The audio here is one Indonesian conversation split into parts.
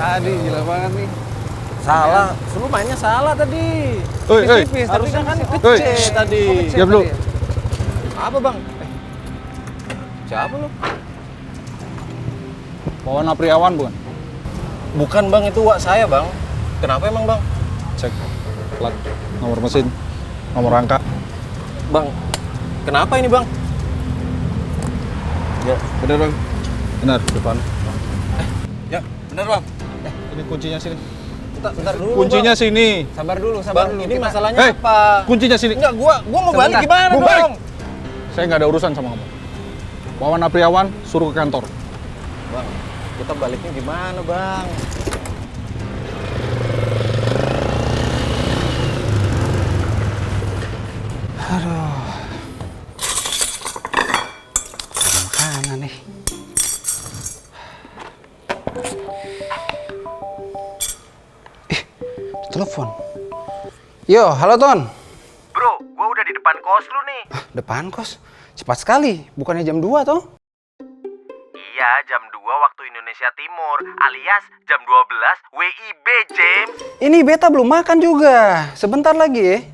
Tadi gila banget nih. Salah, lu mainnya salah tadi. Tipis-tipis, tapi Harusnya kan masih kece oke. tadi. Oh, kece Diam dulu. tadi ya? Apa bang? Siapa lu? Wawan Apriawan bukan? Bukan bang, itu wak saya bang. Kenapa emang bang? Cek plat, nomor mesin, nomor angka. Bang, kenapa ini bang? Ya, bener bang. Benar, depan. Ya, bener bang. Ini kuncinya sini. Bentar dulu Kuncinya bang. sini. Sabar dulu, Bang, ini Kita- masalahnya Hei, apa? kuncinya sini. Enggak, gua mau balik Sebentar. gimana Gua balik. dong? Saya nggak ada urusan sama kamu. Wawan Apriawan suruh ke kantor. Bang, kita baliknya gimana bang? Makanan nih. Telepon. Yo, halo Ton. Bro, gua udah di depan kos lu nih. Depan kos. Cepat sekali. Bukannya jam 2 toh? Iya, jam 2 waktu Indonesia Timur, alias jam 12 WIB, James. Ini beta belum makan juga. Sebentar lagi ya.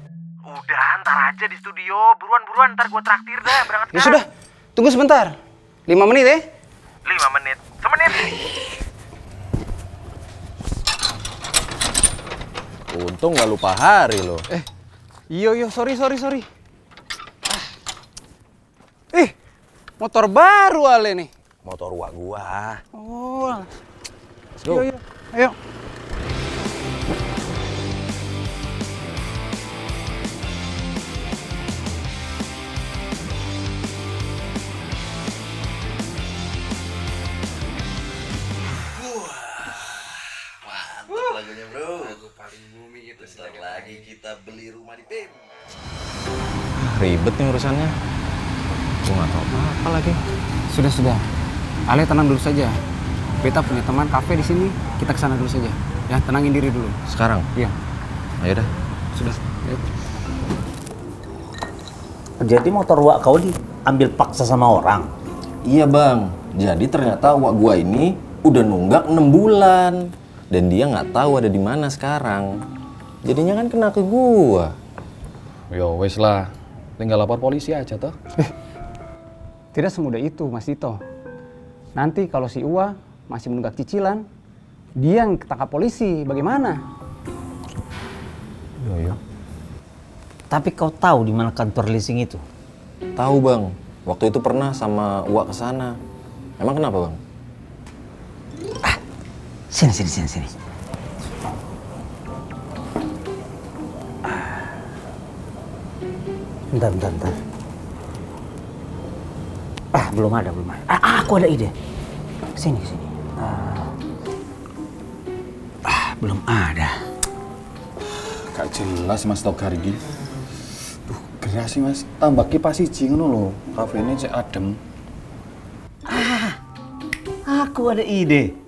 Udah, ntar aja di studio. Buruan-buruan, ntar gua traktir dah, berangkat Ya sudah. Tunggu sebentar. 5 menit ya. 5 menit, semenit. Untung nggak lupa hari lo. Iyo, sorry. Motor baru Ale nih. Motor wak gua. Oh. Let's go. Yo. Ayo. Mantap lagunya bro. Lagu paling booming itu. Sebentar lagi kita beli rumah di PIM. Ribet nih urusannya. Gua nggak tahu apa lagi. Sudah. Ale tenang dulu saja. Beta punya teman kafe di sini. Kita ke sana dulu saja. Ya, tenangin diri dulu. Sekarang? Iya. Ayo dah. Sudah. Ayo. Jadi motor wak kau diambil paksa sama orang? Iya bang. Jadi ternyata wak gua ini udah nunggak 6 bulan dan dia nggak tahu ada di mana sekarang. Jadinya kan kena ke gua. Yo, wes lah. Tinggal lapor polisi aja toh. Tidak semudah itu, Mas Dito. Nanti kalau si Uwa masih menunggak cicilan, dia yang ketangkap polisi. Bagaimana? Yo. Tapi kau tahu di mana kantor leasing itu? Tahu bang. Waktu itu pernah sama Uwa ke sana. Emang kenapa bang? Sini. Bentar. Belum ada. Aku ada ide. Sini. Belum ada. Gak jelas Mas Togar iki. Duh, gerah sih Mas. Tambah kipas siji ngono lho. Kafe ini cek adem. Aku ada ide.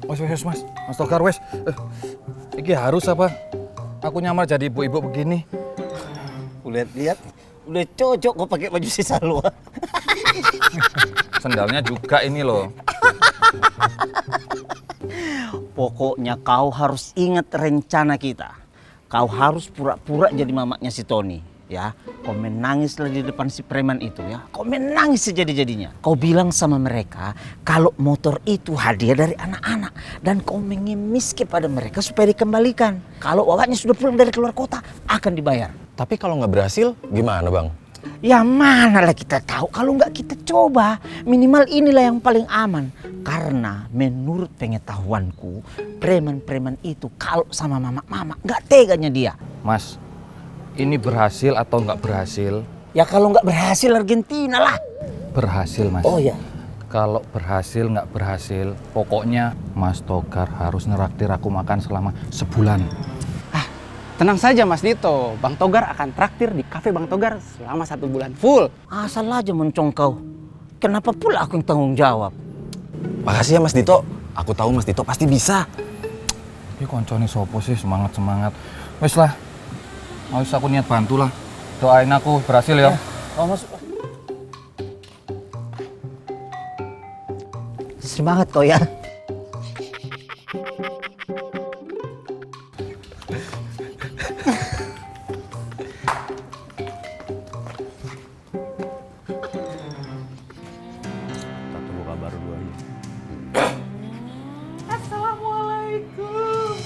Wes Mas. Mas Togar wes. Iki harus apa? Aku nyamar jadi ibu-ibu begini. Lihat. Udah cocok kau pakai baju si Salwa. Sendalnya juga ini loh. Pokoknya kau harus ingat rencana kita. Kau harus pura-pura jadi mamaknya si Tony, ya. Kau menangislah di depan si preman itu, ya. Kau menangis sejadi-jadinya. Kau bilang sama mereka kalau motor itu hadiah dari anak-anak dan kau mengemis kepada mereka supaya dikembalikan. Kalau wawaknya sudah pulang dari keluar kota, akan dibayar. Tapi kalau nggak berhasil gimana bang? Ya manalah kita tahu kalau nggak kita coba. Minimal inilah yang paling aman. Karena menurut pengetahuanku, preman-preman itu kalau sama mama nggak teganya dia. Mas, ini berhasil atau nggak berhasil? Ya kalau nggak berhasil Argentina lah. Berhasil Mas. Oh ya. Kalau berhasil nggak berhasil, pokoknya Mas Togar harus neraktir aku makan selama sebulan. Tenang saja Mas Dito. Bang Togar akan traktir di kafe Bang Togar selama 1 bulan full. Asal aja mencong kau. Kenapa pula aku yang tanggung jawab? Makasih ya Mas Dito. Aku tahu Mas Dito pasti bisa. Ini koncone sopo sih semangat. Wes lah. Harus aku niat bantu lah. Doain aku berhasil ya. Oh, masuk. Semangat kau ya. Kita tunggu kabar dulu aja. Assalamualaikum.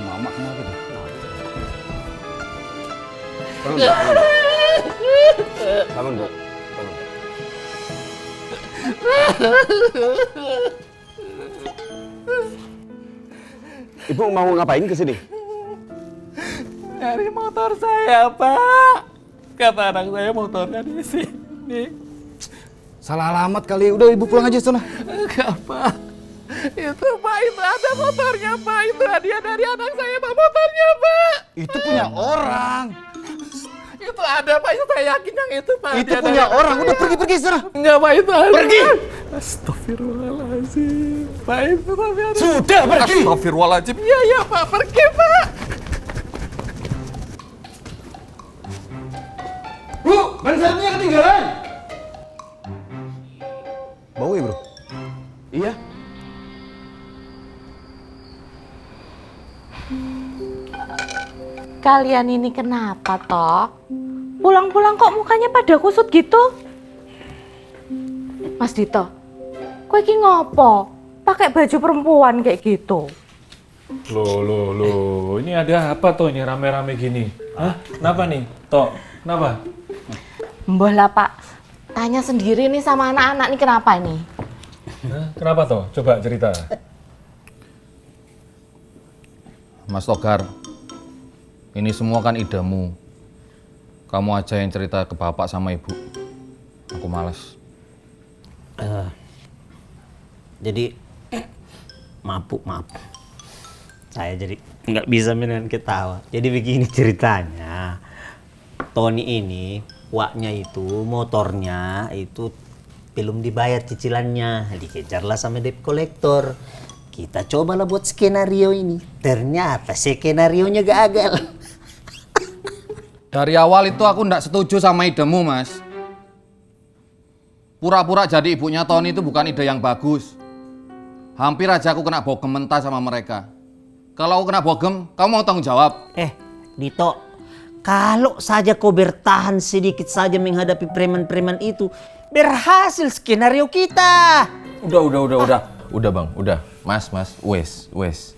Mama kenapa tuh? Bangun, Bu. Ibu mau ngapain ke sini? Dari motor saya, Pak. Kata anak saya motornya di sini. Salah alamat kali. Udah ibu pulang aja sana. Enggak, Pak. Itu Pak, itu ada motornya, Pak. Itu hadiah dari anak saya, Pak. Motornya, Pak. Itu punya orang. Itu ada, Pak. Itu saya yakin yang itu, Pak. Itu Hadiah punya dari- orang. Udah pergi sana. Enggak, Pak. Itu ada. Pergi. Astagfirullahaladzim. Pak, itu tapi ada. Sudah pergi. Astagfirullahaladzim. Iya, iya, Pak. Pergi, Pak. Bu, ban serepnya ketinggalan. Bau ya, Bro? Iya. Kalian ini kenapa toh? Pulang-pulang kok mukanya pada kusut gitu? Mas Dito, kowe iki ngopo? Pakai baju perempuan kayak gitu? Loh, ini ada apa toh ini rame-rame gini? Hah? Kenapa nih? Toh, kenapa? Mbah lah Pak, tanya sendiri nih sama anak-anak nih kenapa nih? Hah? Kenapa toh? Coba cerita. Mas Togar, ini semua kan idemu. Kamu aja yang cerita ke bapak sama ibu. Aku malas. Jadi maaf. Saya jadi nggak bisa menahan ketawa. Jadi begini ceritanya. Tony ini, waknya itu, motornya itu belum dibayar cicilannya. Dikejarlah sama debt collector. Kita cobalah buat skenario ini. Ternyata skenarionya gagal. Dari awal itu aku ndak setuju sama idemu, Mas. Pura-pura jadi ibunya Tony itu bukan ide yang bagus. Hampir aja aku kena bogem mentah sama mereka. Kalau aku kena bogem, kamu mau tanggung jawab? Dito, kalau saja kau bertahan sedikit saja menghadapi preman-preman itu, berhasil skenario kita. Udah Bang, udah. Mas, wes.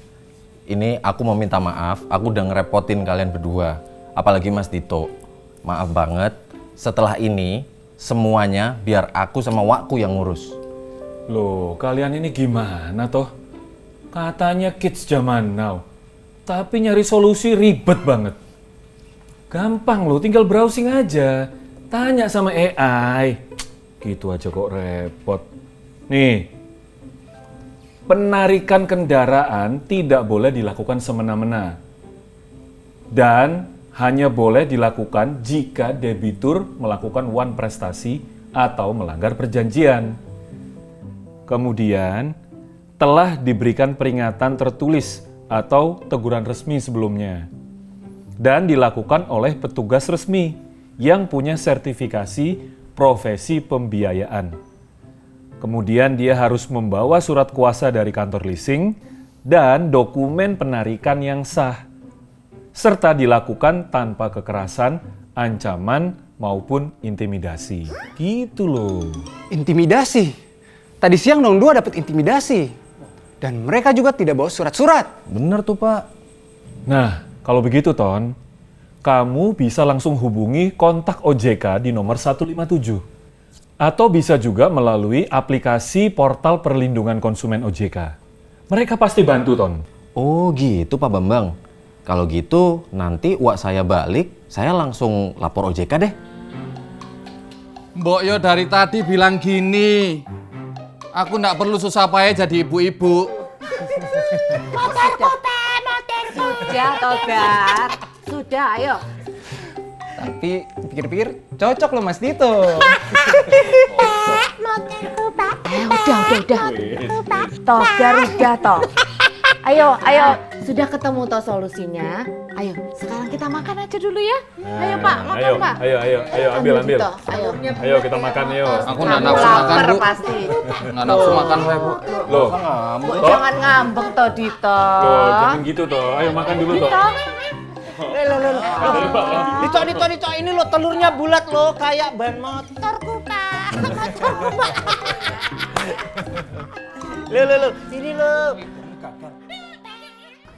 Ini aku mau minta maaf, aku udah ngerepotin kalian berdua. Apalagi Mas Dito. Maaf banget, setelah ini semuanya biar aku sama Wakku yang ngurus. Loh, kalian ini gimana toh? Katanya kids zaman now. Tapi nyari solusi ribet banget. Gampang loh, tinggal browsing aja. Tanya sama AI. Gitu aja kok repot. Nih, penarikan kendaraan tidak boleh dilakukan semena-mena. Dan hanya boleh dilakukan jika debitur melakukan one prestasi atau melanggar perjanjian. Kemudian, telah diberikan peringatan tertulis atau teguran resmi sebelumnya. Dan dilakukan oleh petugas resmi yang punya sertifikasi profesi pembiayaan. Kemudian dia harus membawa surat kuasa dari kantor leasing dan dokumen penarikan yang sah. Serta dilakukan tanpa kekerasan, ancaman, maupun intimidasi. Gitu loh. Intimidasi? Tadi siang 02 dapat intimidasi. Dan mereka juga tidak bawa surat-surat. Bener tuh Pak. Nah, kalau begitu Ton, kamu bisa langsung hubungi kontak OJK di nomor 157. Atau bisa juga melalui aplikasi portal perlindungan konsumen OJK. Mereka pasti bantu Ton. Oh gitu Pak Bambang. Kalau gitu nanti uak saya balik, saya langsung lapor OJK deh. Mbok yo dari tadi bilang gini. Aku ndak perlu susah payah jadi ibu-ibu. Motorku. Sudah Togar. Sudah, ayo. Tapi pikir-pikir cocok loh Mas Dito. Udah. Togar udah toh. Ayo, Sudah ketemu toh solusinya. Ayo, sekarang kita makan aja dulu ya. Ayo Pak, makan ayo, Pak. ayo, ambil. Toh. Ayo. Ayo kita makan yuk. Aku nggak Kamu nafsu makan, lapar Bu. pasti. Nggak nafsu makan saya, Bu. Loh, Bu, jangan ngambek toh Dito. loh, jangan gitu toh. Ayo makan dulu toh. Dito. Dito, ini lo telurnya bulat lo kayak ban motorku Pak. Motorku Pak. Lo, ini lo.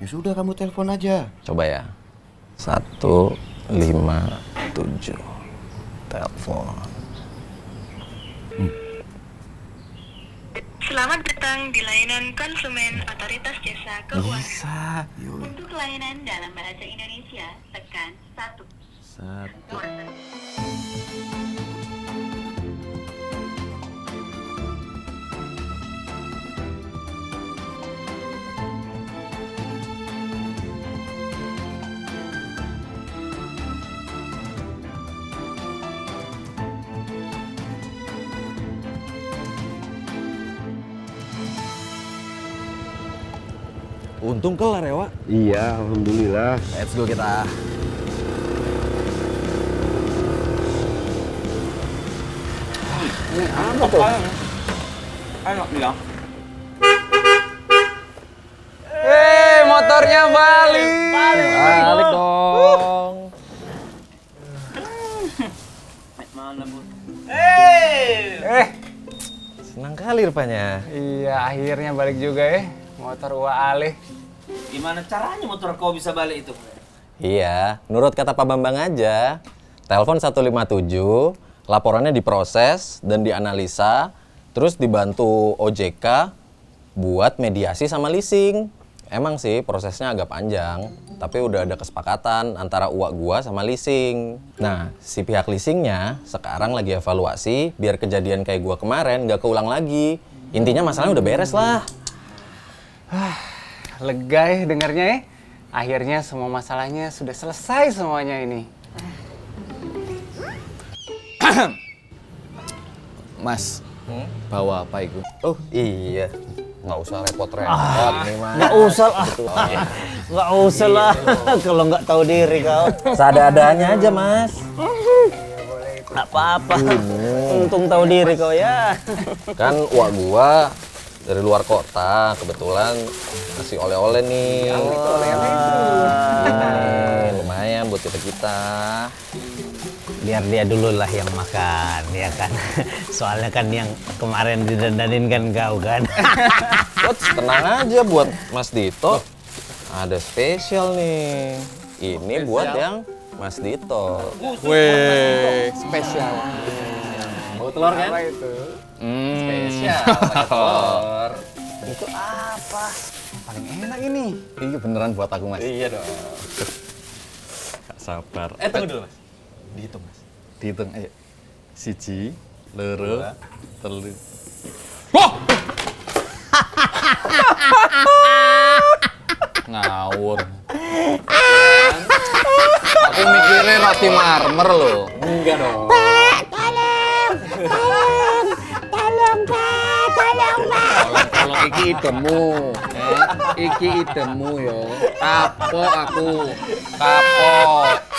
Ya sudah kamu telepon aja. Coba ya. 157. Telepon. Selamat datang di layanan konsumen Otoritas Jasa Keuangan. Bisa. Untuk layanan dalam bahasa Indonesia, tekan 1. Untung kelar ya, Wak. Iya, alhamdulillah. Let's go kita. Ini apa tuh? Ayo bilang. Motornya balik. Balik dong. Mana Bu? Senang kali rupanya. Iya, akhirnya balik juga ya. Motor Uwa Alih. Gimana caranya motor kau bisa balik itu? Iya, nurut kata Pak Bambang aja. Telepon 157, laporannya diproses dan dianalisa, terus dibantu OJK buat mediasi sama leasing. Emang sih prosesnya agak panjang, tapi udah ada kesepakatan antara uak gua sama leasing. Nah, si pihak leasingnya sekarang lagi evaluasi biar kejadian kayak gua kemarin nggak keulang lagi. Intinya masalahnya udah beres lah. Lega ya dengarnya ya. Akhirnya semua masalahnya sudah selesai semuanya ini. Mas, bawa apa itu? Oh iya, nggak usah repot-repot nih Mas. Nggak usah lah. Nggak usah lah. Kalau nggak tahu diri kau. Seadanya aja Mas. Nggak apa-apa. Untung tahu diri kau ya. Kan uak gua dari luar kota, kebetulan kasih oleh-oleh nih. Nih, lumayan buat kita. Biar dia dulu lah yang makan, ya kan. Soalnya kan yang kemarin didandanin kan kau kan. Tenang aja buat Mas Dito. Ada spesial nih. Ini buat yang Mas Dito. Wih, spesial. Mau telur kan? Apa itu? Spesial, pakai telur. Itu apa? Paling enak ini. Ini beneran buat aku, Mas. Iya dong. Gak sabar. Tunggu dulu Mas. Dihitung Mas. Dihitung, ayo. 1, 2, 3. Ngawur. Aku mikirnya roti marmer loh. Enggak dong. Kalau iki idemu, iki idemu yo. Kapok aku. Kapok.